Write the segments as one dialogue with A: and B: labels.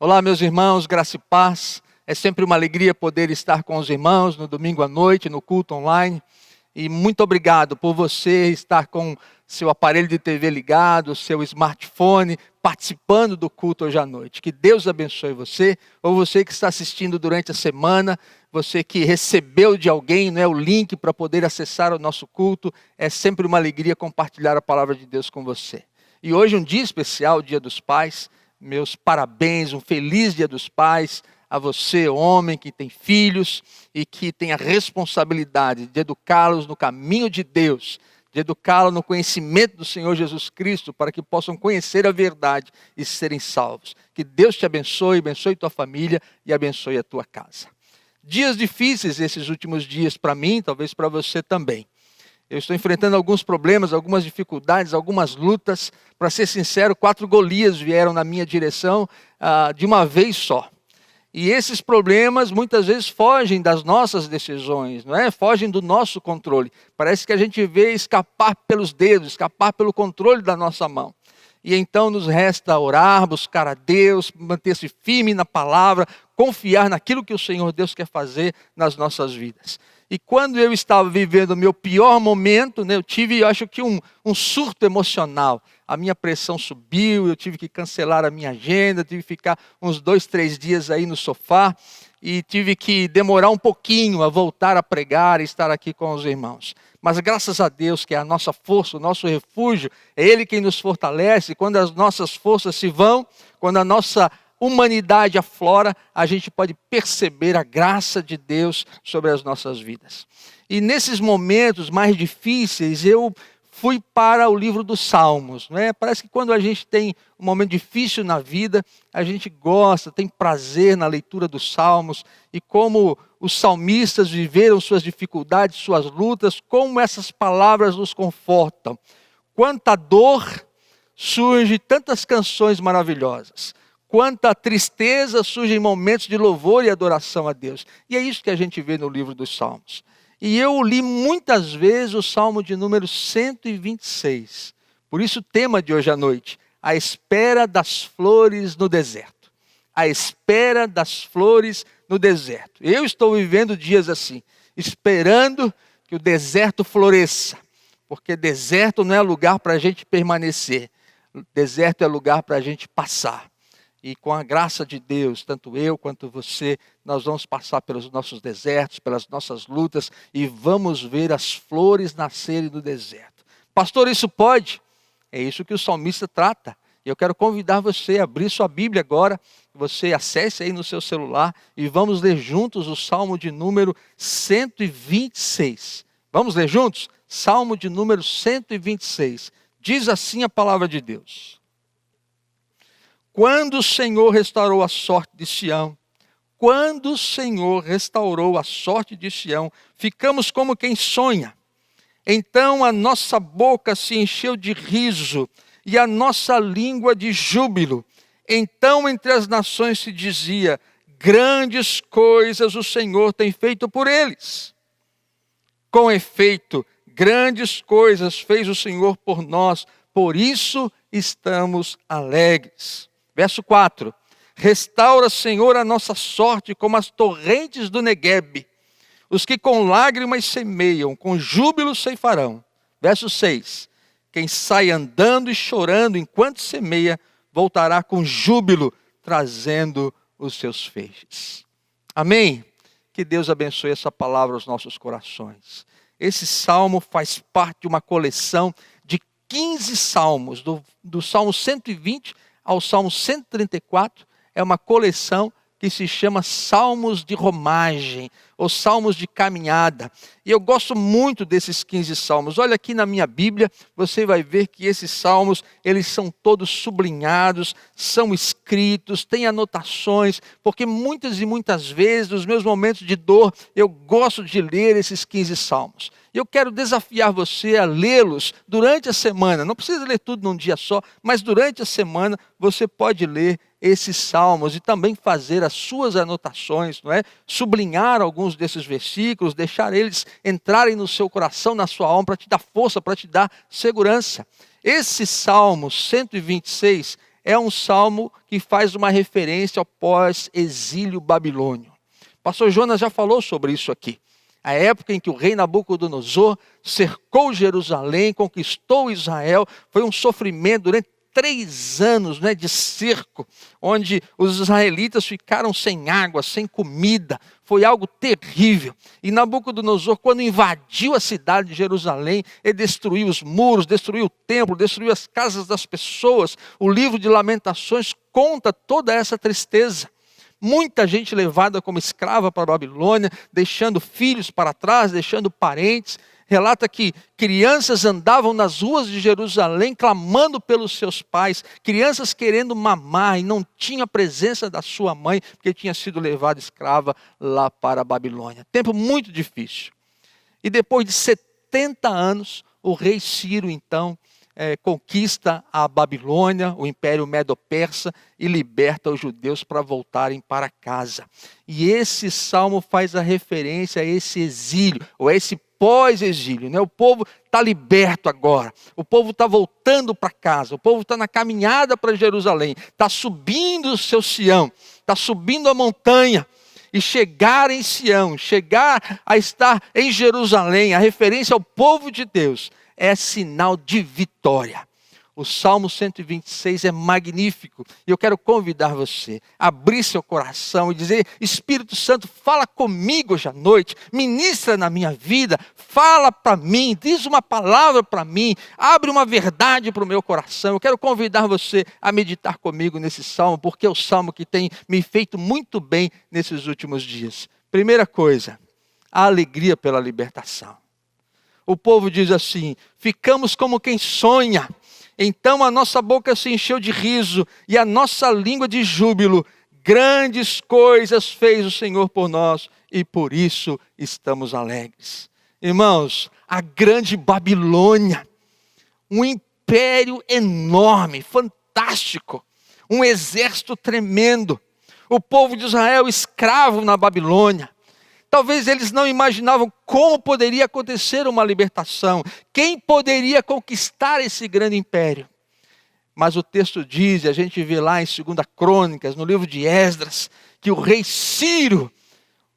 A: Olá, meus irmãos, graça e paz. É sempre uma alegria poder estar com os irmãos no domingo à noite, no culto online. E muito obrigado por você estar com seu aparelho de TV ligado, seu smartphone, participando do culto hoje à noite. Que Deus abençoe você, ou você que está assistindo durante a semana, você que recebeu de alguém, o link para poder acessar o nosso culto. É sempre uma alegria compartilhar a palavra de Deus com você. E hoje um dia especial, Dia dos Pais. Meus parabéns, um feliz Dia dos Pais a você, homem que tem filhos e que tem a responsabilidade de educá-los no caminho de Deus, de educá-los no conhecimento do Senhor Jesus Cristo, para que possam conhecer a verdade e serem salvos. Que Deus te abençoe tua família e abençoe a tua casa. Dias difíceis esses últimos dias para mim, talvez para você também. Eu estou enfrentando alguns problemas, algumas dificuldades, algumas lutas. Para ser sincero, 4 Golias vieram na minha direção de uma vez só. E esses problemas muitas vezes fogem das nossas decisões, não é? Fogem do nosso controle. Parece que a gente vê escapar pelos dedos, escapar pelo controle da nossa mão. E então nos resta orar, buscar a Deus, manter-se firme na palavra, confiar naquilo que o Senhor Deus quer fazer nas nossas vidas. E quando eu estava vivendo o meu pior momento, eu tive, acho que um surto emocional. A minha pressão subiu, eu tive que cancelar a minha agenda, tive que ficar uns 2, 3 dias aí no sofá e tive que demorar um pouquinho a voltar a pregar e estar aqui com os irmãos. Mas graças a Deus, que é a nossa força, o nosso refúgio, é Ele quem nos fortalece. Quando as nossas forças se vão, quando a nossa humanidade aflora, a gente pode perceber a graça de Deus sobre as nossas vidas. E nesses momentos mais difíceis, eu fui para o livro dos Salmos. Parece que quando a gente tem um momento difícil na vida, a gente gosta, tem prazer na leitura dos Salmos, e como os salmistas viveram suas dificuldades, suas lutas, como essas palavras nos confortam. Quanta dor surge, tantas canções maravilhosas. Quanta tristeza surge em momentos de louvor e adoração a Deus. E é isso que a gente vê no livro dos Salmos. E eu li muitas vezes o Salmo de número 126. Por isso o tema de hoje à noite, a espera das flores no deserto. A espera das flores no deserto. Eu estou vivendo dias assim, esperando que o deserto floresça. Porque deserto não é lugar para a gente permanecer. Deserto é lugar para a gente passar. E com a graça de Deus, tanto eu quanto você, nós vamos passar pelos nossos desertos, pelas nossas lutas, e vamos ver as flores nascerem no deserto. Pastor, isso pode? É isso que o salmista trata. E eu quero convidar você a abrir sua Bíblia agora, você acesse aí no seu celular, e vamos ler juntos o Salmo de número 126. Vamos ler juntos? Salmo de número 126. Diz assim a palavra de Deus. Quando o Senhor restaurou a sorte de Sião, quando o Senhor restaurou a sorte de Sião, ficamos como quem sonha. Então a nossa boca se encheu de riso e a nossa língua de júbilo. Então entre as nações se dizia, grandes coisas o Senhor tem feito por eles. Com efeito, grandes coisas fez o Senhor por nós, por isso estamos alegres. Verso 4, restaura, Senhor, a nossa sorte como as torrentes do Neguebe. Os que com lágrimas semeiam, com júbilo ceifarão. Verso 6, quem sai andando e chorando enquanto semeia, voltará com júbilo, trazendo os seus feixes. Amém? Que Deus abençoe essa palavra aos nossos corações. Esse salmo faz parte de uma coleção de 15 salmos, do Salmo 120 ao Salmo 134, é uma coleção que se chama Salmos de Romagem, ou Salmos de Caminhada. E eu gosto muito desses 15 salmos. Olha aqui na minha Bíblia, você vai ver que esses salmos, eles são todos sublinhados, são escritos, têm anotações, porque muitas e muitas vezes, nos meus momentos de dor, eu gosto de ler esses 15 salmos. E eu quero desafiar você a lê-los durante a semana. Não precisa ler tudo num dia só, mas durante a semana você pode ler esses salmos e também fazer as suas anotações, sublinhar alguns desses versículos, deixar eles entrarem no seu coração, na sua alma, para te dar força, para te dar segurança. Esse Salmo 126 é um salmo que faz uma referência ao pós-exílio babilônio. O pastor Jonas já falou sobre isso aqui. A época em que o rei Nabucodonosor cercou Jerusalém, conquistou Israel, foi um sofrimento durante 3 anos, né, de cerco, onde os israelitas ficaram sem água, sem comida. Foi algo terrível. E Nabucodonosor, quando invadiu a cidade de Jerusalém, ele destruiu os muros, destruiu o templo, destruiu as casas das pessoas. O livro de Lamentações conta toda essa tristeza. Muita gente levada como escrava para a Babilônia, deixando filhos para trás, deixando parentes. Relata que crianças andavam nas ruas de Jerusalém clamando pelos seus pais, crianças querendo mamar e não tinham a presença da sua mãe, porque tinha sido levada escrava lá para a Babilônia. Tempo muito difícil. E depois de 70 anos, o rei Ciro então conquista a Babilônia, o Império Medo-Persa, e liberta os judeus para voltarem para casa. E esse salmo faz a referência a esse exílio, ou a esse pós-exílio, né? O povo está liberto agora, o povo está voltando para casa, o povo está na caminhada para Jerusalém, está subindo o seu Sião, está subindo a montanha. E chegar em Sião, chegar a estar em Jerusalém, a referência ao povo de Deus, é sinal de vitória. O Salmo 126 é magnífico. E eu quero convidar você a abrir seu coração e dizer: Espírito Santo, fala comigo hoje à noite, ministra na minha vida, fala para mim, diz uma palavra para mim, abre uma verdade para o meu coração. Eu quero convidar você a meditar comigo nesse salmo, porque é o salmo que tem me feito muito bem nesses últimos dias. Primeira coisa, a alegria pela libertação. O povo diz assim: ficamos como quem sonha. Então a nossa boca se encheu de riso e a nossa língua de júbilo. Grandes coisas fez o Senhor por nós e por isso estamos alegres. Irmãos, a grande Babilônia, um império enorme, fantástico, um exército tremendo. O povo de Israel escravo na Babilônia. Talvez eles não imaginavam como poderia acontecer uma libertação. Quem poderia conquistar esse grande império? Mas o texto diz, e a gente vê lá em 2 Crônicas, no livro de Esdras, que o rei Ciro,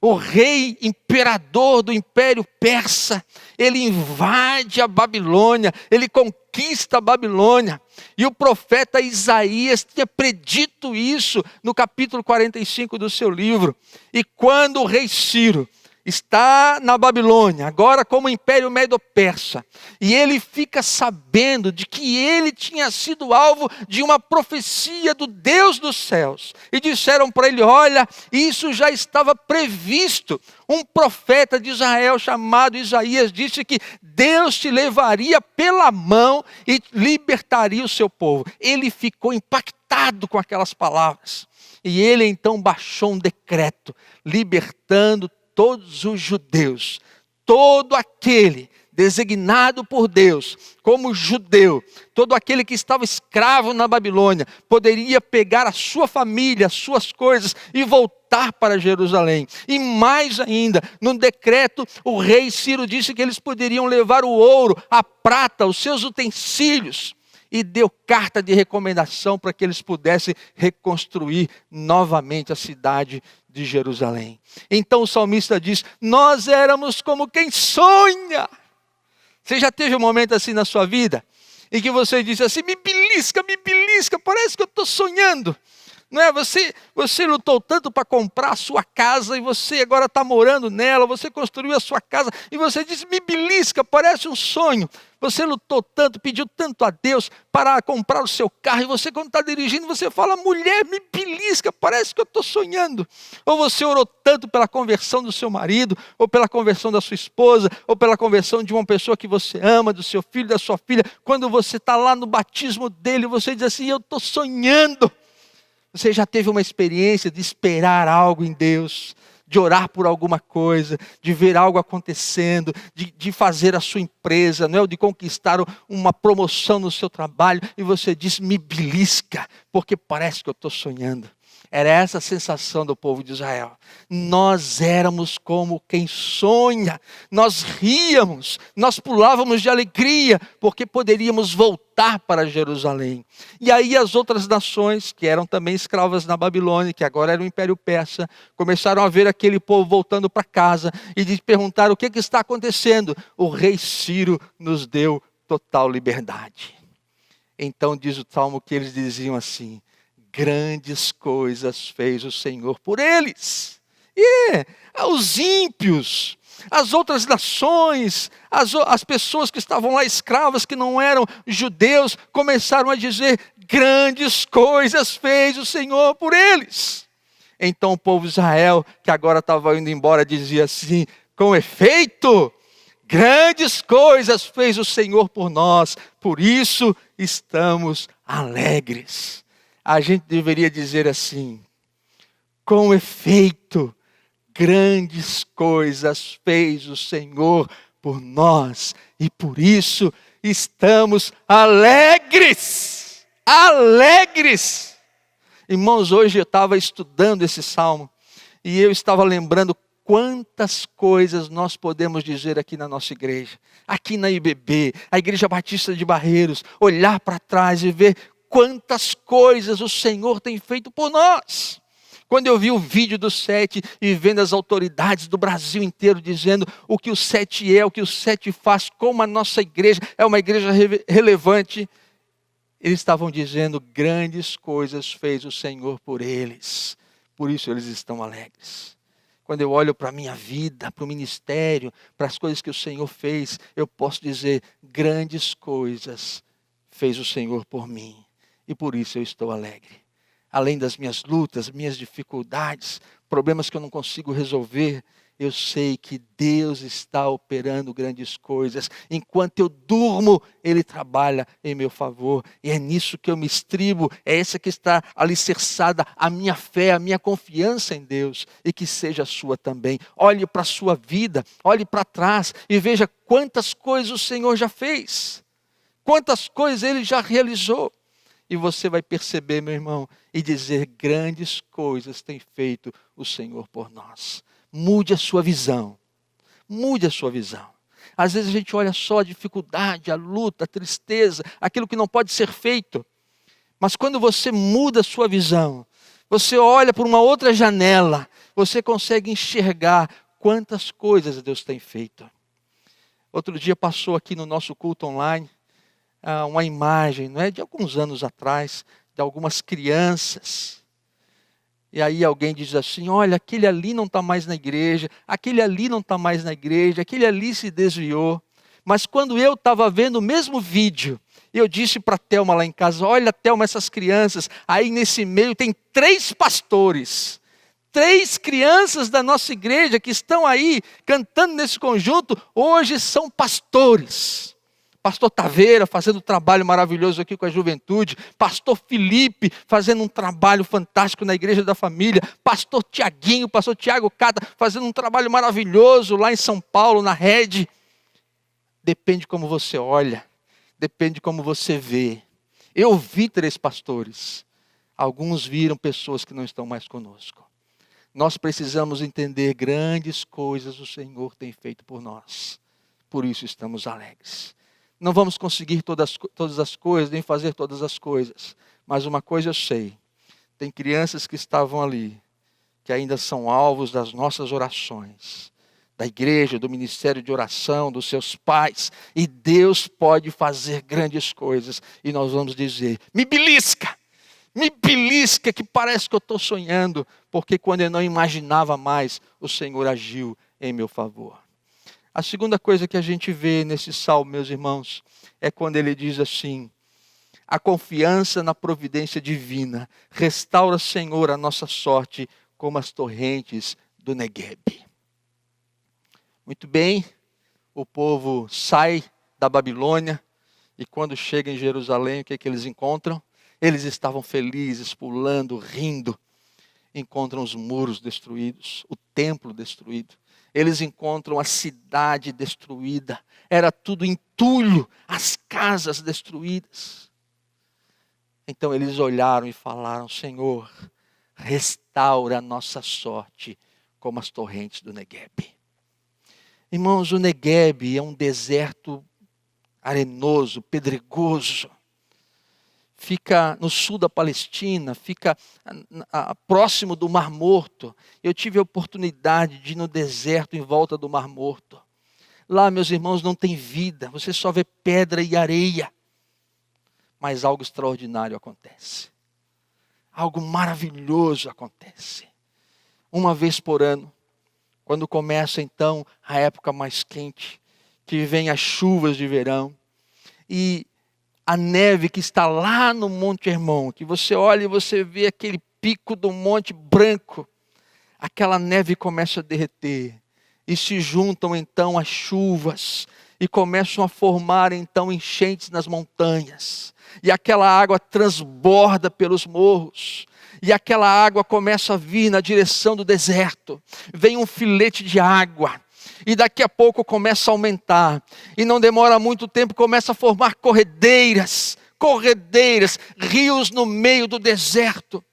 A: o rei imperador do Império Persa, ele invade a Babilônia, ele conquista a Babilônia. E o profeta Isaías tinha predito isso no capítulo 45 do seu livro. E quando o rei Ciro está na Babilônia, agora como Império Medo-Persa, e ele fica sabendo de que ele tinha sido alvo de uma profecia do Deus dos céus, e disseram para ele: olha, isso já estava previsto. Um profeta de Israel chamado Isaías disse que Deus te levaria pela mão e libertaria o seu povo. Ele ficou impactado com aquelas palavras, e ele então baixou um decreto libertando todos os judeus, todo aquele designado por Deus como judeu, todo aquele que estava escravo na Babilônia, poderia pegar a sua família, as suas coisas e voltar para Jerusalém. E mais ainda, no decreto, o rei Ciro disse que eles poderiam levar o ouro, a prata, os seus utensílios, e deu carta de recomendação para que eles pudessem reconstruir novamente a cidade de Jerusalém. Então o salmista diz: nós éramos como quem sonha. Você já teve um momento assim na sua vida, em que você disse assim: me belisca, parece que eu estou sonhando. Não é? Você lutou tanto para comprar a sua casa e você agora está morando nela, você construiu a sua casa e você disse: me belisca, parece um sonho. Você lutou tanto, pediu tanto a Deus para comprar o seu carro e você, quando está dirigindo, você fala: mulher, me belisca, parece que eu estou sonhando. Ou você orou tanto pela conversão do seu marido, ou pela conversão da sua esposa, ou pela conversão de uma pessoa que você ama, do seu filho, da sua filha. Quando você está lá no batismo dele, você diz assim: eu estou sonhando. Você já teve uma experiência de esperar algo em Deus, de orar por alguma coisa, de ver algo acontecendo, de fazer a sua empresa, não é? De conquistar uma promoção no seu trabalho, e você diz: me belisca, porque parece que eu estou sonhando. Era essa a sensação do povo de Israel. Nós éramos como quem sonha. Nós ríamos, nós pulávamos de alegria, porque poderíamos voltar para Jerusalém. E aí as outras nações, que eram também escravas na Babilônia, que agora era o Império Persa, começaram a ver aquele povo voltando para casa e perguntaram: o que está acontecendo? O rei Ciro nos deu total liberdade. Então diz o Salmo que eles diziam assim: grandes coisas fez o Senhor por eles. E os ímpios, as outras nações, as pessoas que estavam lá escravas, que não eram judeus, começaram a dizer: grandes coisas fez o Senhor por eles. Então o povo de Israel, que agora estava indo embora, dizia assim: com efeito, grandes coisas fez o Senhor por nós, por isso estamos alegres. A gente deveria dizer assim: com efeito, grandes coisas fez o Senhor por nós, e por isso estamos alegres. Alegres! Irmãos, hoje eu estava estudando esse salmo, e eu estava lembrando quantas coisas nós podemos dizer aqui na nossa igreja, aqui na IBB, a Igreja Batista de Barreiros, olhar para trás e ver quantas coisas o Senhor tem feito por nós. Quando eu vi o vídeo do SET e vendo as autoridades do Brasil inteiro dizendo o que o SET é, o que o SET faz, como a nossa igreja é uma igreja relevante, eles estavam dizendo: grandes coisas fez o Senhor por eles, por isso eles estão alegres. Quando eu olho para a minha vida, para o ministério, para as coisas que o Senhor fez, eu posso dizer: grandes coisas fez o Senhor por mim, e por isso eu estou alegre. Além das minhas lutas, minhas dificuldades, problemas que eu não consigo resolver, eu sei que Deus está operando grandes coisas. Enquanto eu durmo, Ele trabalha em meu favor. E é nisso que eu me estribo, é essa que está alicerçada a minha fé, a minha confiança em Deus. E que seja a sua também. Olhe para a sua vida, olhe para trás e veja quantas coisas o Senhor já fez. Quantas coisas Ele já realizou. E você vai perceber, meu irmão, e dizer: grandes coisas tem feito o Senhor por nós. Mude a sua visão. Mude a sua visão. Às vezes a gente olha só a dificuldade, a luta, a tristeza, aquilo que não pode ser feito. Mas quando você muda a sua visão, você olha por uma outra janela, você consegue enxergar quantas coisas Deus tem feito. Outro dia passou aqui no nosso culto online uma imagem, não é, de alguns anos atrás, de algumas crianças. E aí alguém diz assim: olha, aquele ali não está mais na igreja, aquele ali não está mais na igreja, aquele ali se desviou. Mas quando eu estava vendo o mesmo vídeo, eu disse para a Thelma lá em casa: olha, Thelma, essas crianças, aí nesse meio tem 3 pastores. 3 crianças da nossa igreja que estão aí cantando nesse conjunto, hoje são pastores. Pastor Taveira fazendo um trabalho maravilhoso aqui com a juventude. Pastor Felipe fazendo um trabalho fantástico na Igreja da Família. Pastor Tiaguinho, pastor Tiago Cata fazendo um trabalho maravilhoso lá em São Paulo, na rede. Depende como você olha, depende como você vê. Eu vi 3 pastores. Alguns viram pessoas que não estão mais conosco. Nós precisamos entender: grandes coisas o Senhor tem feito por nós. Por isso estamos alegres. Não vamos conseguir todas as coisas, nem fazer todas as coisas. Mas uma coisa eu sei: tem crianças que estavam ali, que ainda são alvos das nossas orações, da igreja, do ministério de oração, dos seus pais. E Deus pode fazer grandes coisas. E nós vamos dizer: me belisca que parece que eu estou sonhando. Porque quando eu não imaginava mais, o Senhor agiu em meu favor. A segunda coisa que a gente vê nesse salmo, meus irmãos, é quando ele diz assim: a confiança na providência divina restaura, Senhor, a nossa sorte como as torrentes do Negueb. Muito bem, o povo sai da Babilônia e quando chega em Jerusalém, o que é que eles encontram? Eles estavam felizes, pulando, rindo. Encontram os muros destruídos, o templo destruído. Eles encontram a cidade destruída. Era tudo entulho, as casas destruídas. Então eles olharam e falaram: Senhor, restaura a nossa sorte como as torrentes do Negueb. Irmãos, o Negueb é um deserto arenoso, pedregoso. Fica no sul da Palestina, fica próximo do Mar Morto. Eu tive a oportunidade de ir no deserto em volta do Mar Morto. Lá, meus irmãos, não tem vida, você só vê pedra e areia. Mas algo extraordinário acontece. Algo maravilhoso acontece. Uma vez por ano, quando começa então a época mais quente, que vem as chuvas de verão, e a neve que está lá no Monte Hermon, que você olha e você vê aquele pico do monte branco, aquela neve começa a derreter, e se juntam então as chuvas, e começam a formar então enchentes nas montanhas, e aquela água transborda pelos morros, e aquela água começa a vir na direção do deserto, vem um filete de água, e daqui a pouco começa a aumentar, e não demora muito tempo, começa a formar corredeiras, rios no meio do deserto.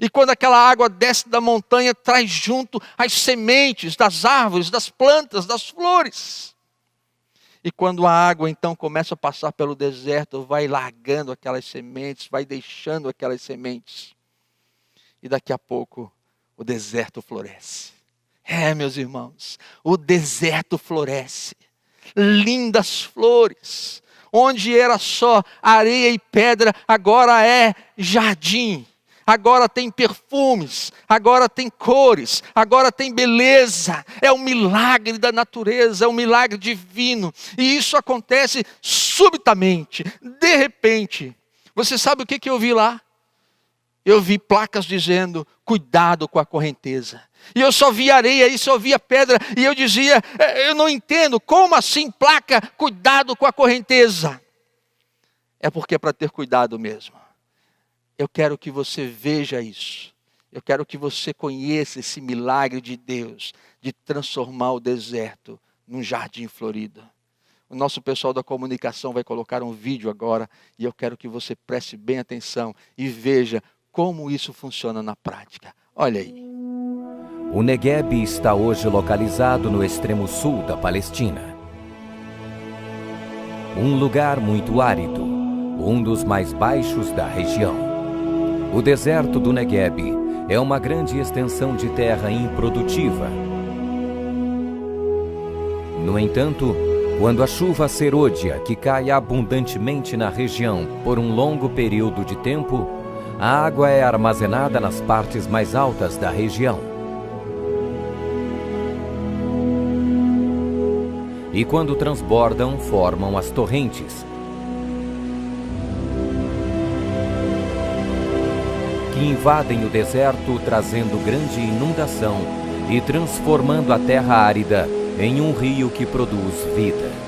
A: E quando aquela água desce da montanha, traz junto as sementes das árvores, das plantas, das flores. E quando a água então começa a passar pelo deserto, vai largando aquelas sementes, vai deixando aquelas sementes. E daqui a pouco o deserto floresce. Meus irmãos, o deserto floresce. Lindas flores. Onde era só areia e pedra, agora é jardim. Agora tem perfumes, agora tem cores, agora tem beleza. É um milagre da natureza, é um milagre divino. E isso acontece subitamente, de repente. Você sabe o que eu vi lá? Eu vi placas dizendo, cuidado com a correnteza. E eu só via areia e só via pedra. E eu dizia, eu não entendo, como assim placa, cuidado com a correnteza? É porque é para ter cuidado mesmo. Eu quero que você veja isso. Eu quero que você conheça esse milagre de Deus, de transformar o deserto num jardim florido. O nosso pessoal da comunicação vai colocar um vídeo agora, e eu quero que você preste bem atenção e veja como isso funciona na prática. Olha aí.
B: O Negueb está hoje localizado no extremo sul da Palestina. Um lugar muito árido, um dos mais baixos da região. O deserto do Negueb é uma grande extensão de terra improdutiva. No entanto, quando a chuva serôdia, que cai abundantemente na região por um longo período de tempo, a água é armazenada nas partes mais altas da região. E quando transbordam, formam as torrentes, que invadem o deserto, trazendo grande inundação e transformando a terra árida em um rio que produz vida.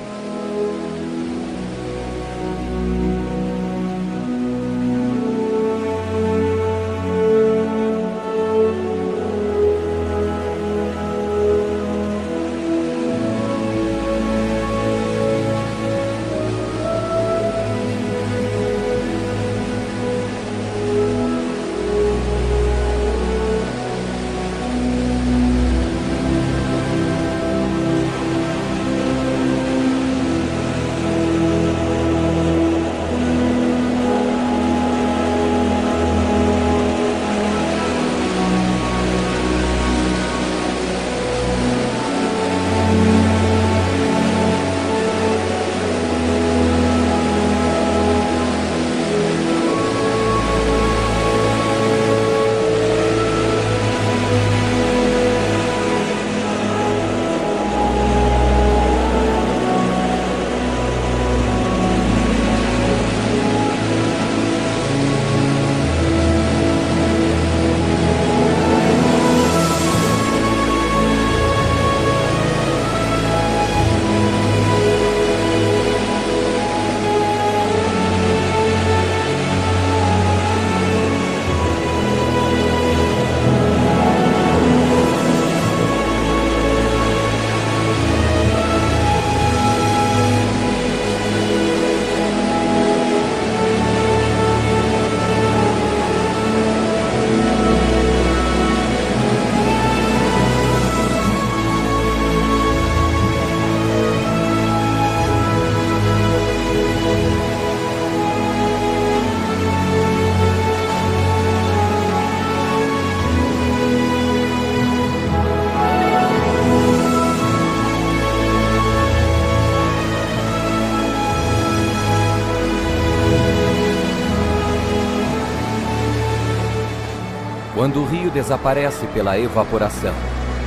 B: Quando o rio desaparece pela evaporação,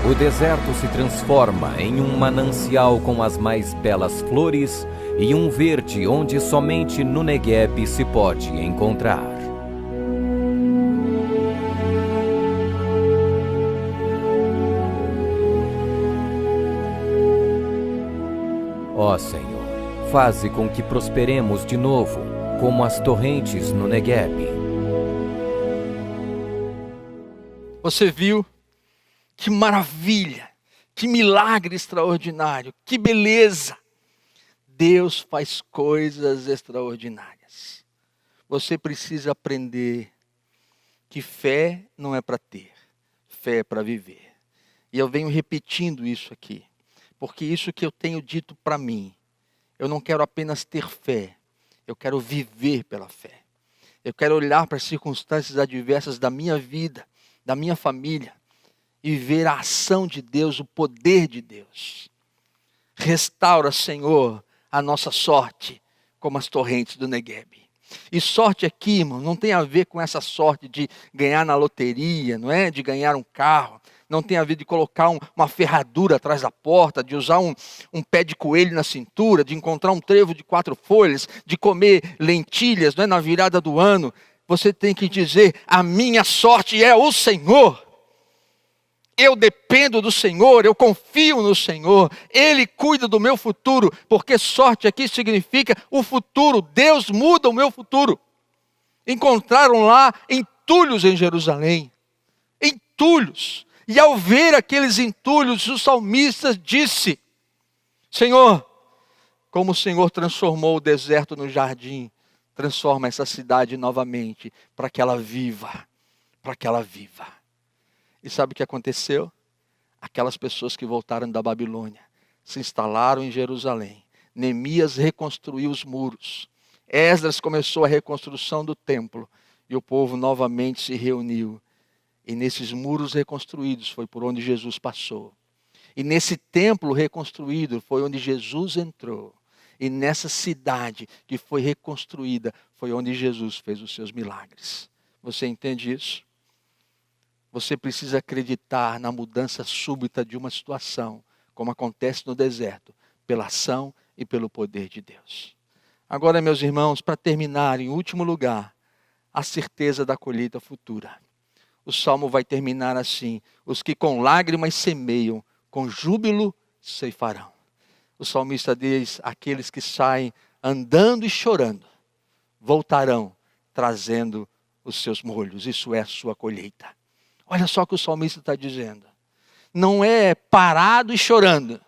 B: o deserto se transforma em um manancial com as mais belas flores e um verde onde somente no Negueb se pode encontrar. Ó Senhor, faze com que prosperemos de novo, como as torrentes no Negueb.
A: Você viu? Que maravilha, que milagre extraordinário, que beleza. Deus faz coisas extraordinárias. Você precisa aprender que fé não é para ter, fé é para viver. E eu venho repetindo isso aqui, porque isso que eu tenho dito para mim, eu não quero apenas ter fé, eu quero viver pela fé. Eu quero olhar para as circunstâncias adversas da minha vida, da minha família, e ver a ação de Deus, o poder de Deus. Restaura, Senhor, a nossa sorte, como as torrentes do Negueb. E sorte aqui, irmão, não tem a ver com essa sorte de ganhar na loteria, não é? De ganhar um carro. Não tem a ver de colocar uma ferradura atrás da porta, de usar um pé de coelho na cintura, de encontrar um trevo de 4 folhas, de comer lentilhas, não é? Na virada do ano. Você tem que dizer, a minha sorte é o Senhor. Eu dependo do Senhor, eu confio no Senhor, Ele cuida do meu futuro, porque sorte aqui significa o futuro, Deus muda o meu futuro. Encontraram lá entulhos em Jerusalém, entulhos, e ao ver aqueles entulhos, o salmista disse, Senhor, como o Senhor transformou o deserto no jardim, transforma essa cidade novamente, para que ela viva, para que ela viva. E sabe o que aconteceu? Aquelas pessoas que voltaram da Babilônia se instalaram em Jerusalém. Neemias reconstruiu os muros. Esdras começou a reconstrução do templo. E o povo novamente se reuniu. E nesses muros reconstruídos foi por onde Jesus passou. E nesse templo reconstruído foi onde Jesus entrou. E nessa cidade que foi reconstruída foi onde Jesus fez os seus milagres. Você entende isso? Você precisa acreditar na mudança súbita de uma situação, como acontece no deserto, pela ação e pelo poder de Deus. Agora, meus irmãos, para terminar, em último lugar, a certeza da colheita futura. O Salmo vai terminar assim, os que com lágrimas semeiam, com júbilo ceifarão. O salmista diz, aqueles que saem andando e chorando, voltarão trazendo os seus molhos, isso é a sua colheita. Olha só o que o salmista está dizendo. Não é parado e chorando.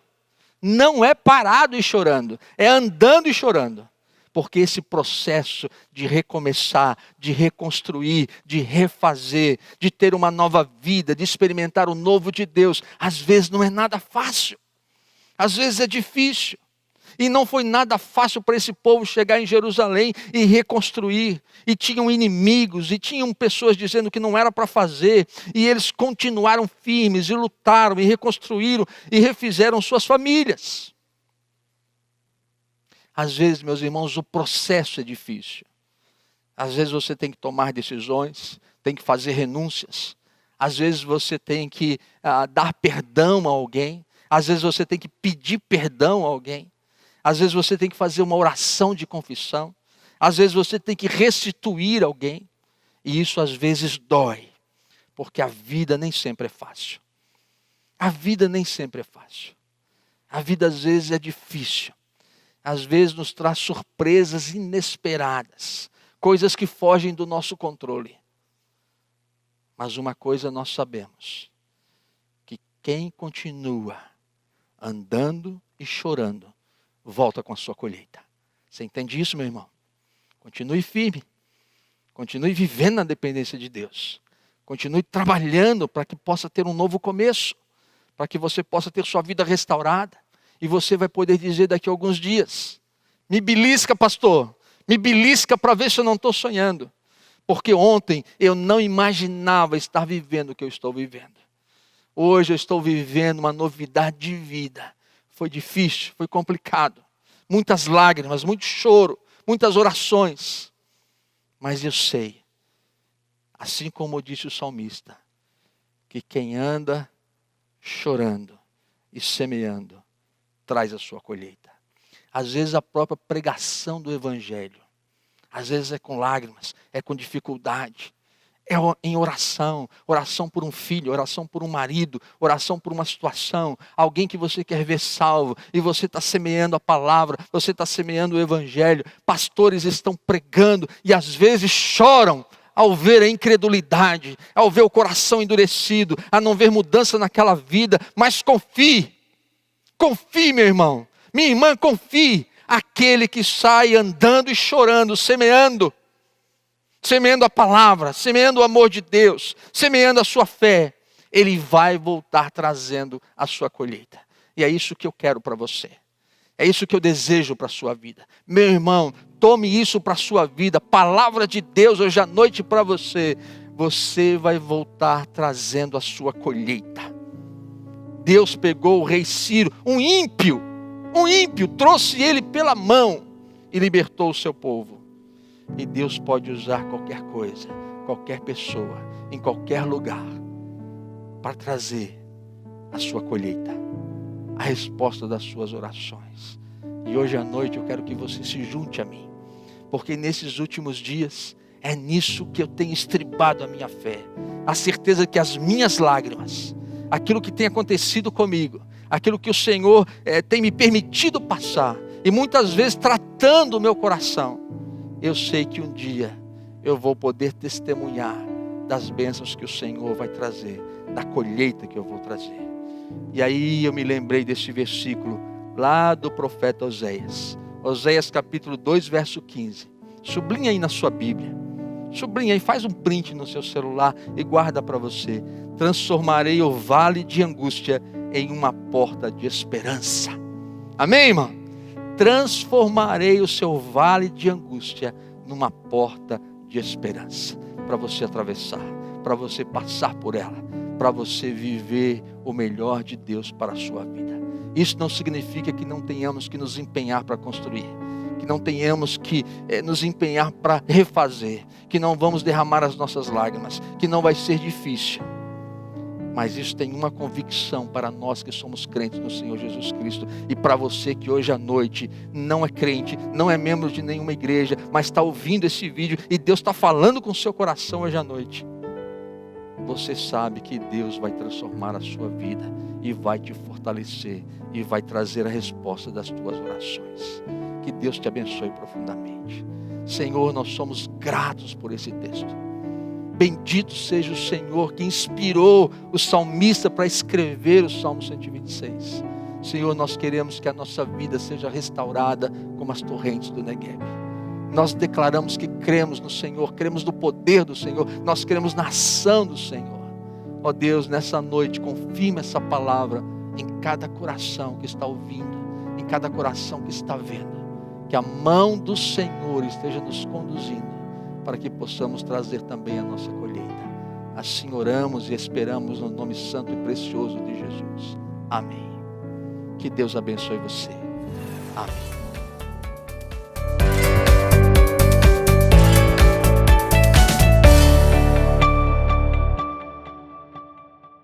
A: Não é parado e chorando. É andando e chorando. Porque esse processo de recomeçar, de reconstruir, de refazer, de ter uma nova vida, de experimentar o novo de Deus, às vezes não é nada fácil. Às vezes é difícil. E não foi nada fácil para esse povo chegar em Jerusalém e reconstruir. E tinham inimigos, e tinham pessoas dizendo que não era para fazer. E eles continuaram firmes, e lutaram, e reconstruíram, e refizeram suas famílias. Às vezes, meus irmãos, o processo é difícil. Às vezes você tem que tomar decisões, tem que fazer renúncias. Às vezes você tem que dar perdão a alguém. Às vezes você tem que pedir perdão a alguém. Às vezes você tem que fazer uma oração de confissão. Às vezes você tem que restituir alguém. E isso às vezes dói. Porque a vida nem sempre é fácil. A vida nem sempre é fácil. A vida às vezes é difícil. Às vezes nos traz surpresas inesperadas. Coisas que fogem do nosso controle. Mas uma coisa nós sabemos. Que quem continua andando e chorando, volta com a sua colheita. Você entende isso, meu irmão? Continue firme. Continue vivendo na dependência de Deus. Continue trabalhando para que possa ter um novo começo. Para que você possa ter sua vida restaurada. E você vai poder dizer daqui a alguns dias, me belisca, pastor. Me belisca para ver se eu não estou sonhando. Porque ontem eu não imaginava estar vivendo o que eu estou vivendo. Hoje eu estou vivendo uma novidade de vida. Foi difícil, foi complicado. Muitas lágrimas, muito choro, muitas orações. Mas eu sei, Assim como disse o salmista, que quem anda chorando e semeando, traz a sua colheita. Às vezes a própria pregação do Evangelho, às vezes é com lágrimas, é com dificuldade, é em oração, oração por um filho, oração por um marido, oração por uma situação, alguém que você quer ver salvo, e você está semeando a palavra, você está semeando o Evangelho, pastores estão pregando, e às vezes choram, ao ver a incredulidade, ao ver o coração endurecido, a não ver mudança naquela vida, mas confie, meu irmão, minha irmã, confie, aquele que sai andando e chorando, semeando a palavra, semeando o amor de Deus, semeando a sua fé, ele vai voltar trazendo a sua colheita. E é isso que eu quero para você. É isso que eu desejo para a sua vida. Meu irmão, tome isso para a sua vida. Palavra de Deus hoje à noite para você. Você vai voltar trazendo a sua colheita. Deus pegou o rei Ciro, um ímpio, trouxe ele pela mão e libertou o seu povo. E Deus pode usar qualquer coisa, qualquer pessoa, em qualquer lugar, para trazer a sua colheita, a resposta das suas orações. E hoje à noite eu quero que você se junte a mim, porque nesses últimos dias é nisso que eu tenho estribado a minha fé, a certeza que as minhas lágrimas, aquilo que tem acontecido comigo, aquilo que o Senhor tem me permitido passar, e muitas vezes tratando o meu coração, eu sei que um dia eu vou poder testemunhar das bênçãos que o Senhor vai trazer, da colheita que eu vou trazer. E aí eu me lembrei desse versículo lá do profeta Oséias. Oséias capítulo 2, verso 15. Sublinha aí na sua Bíblia. Sublinha aí, faz um print no seu celular e guarda para você. Transformarei o vale de angústia em uma porta de esperança. Amém, irmão? Transformarei o seu vale de angústia numa porta de esperança. Para você atravessar, para você passar por ela, para você viver o melhor de Deus para a sua vida. Isso não significa que não tenhamos que nos empenhar para construir, que não tenhamos que nos empenhar para refazer, que não vamos derramar as nossas lágrimas, que não vai ser difícil. Mas isso tem uma convicção para nós que somos crentes no Senhor Jesus Cristo. E para você que hoje à noite não é crente, não é membro de nenhuma igreja, mas está ouvindo esse vídeo e Deus está falando com o seu coração hoje à noite. Você sabe que Deus vai transformar a sua vida e vai te fortalecer e vai trazer a resposta das tuas orações. Que Deus te abençoe profundamente. Senhor, nós somos gratos por esse texto. Bendito seja o Senhor que inspirou o salmista para escrever o Salmo 126. Senhor, nós queremos que a nossa vida seja restaurada como as torrentes do Negueb. Nós declaramos que cremos no Senhor, cremos no poder do Senhor, nós cremos na ação do Senhor. Ó Deus, nessa noite, confirma essa palavra em cada coração que está ouvindo, em cada coração que está vendo. Que a mão do Senhor esteja nos conduzindo, para que possamos trazer também a nossa colheita. Assim oramos e esperamos no nome santo e precioso de Jesus. Amém. Que Deus abençoe você. Amém.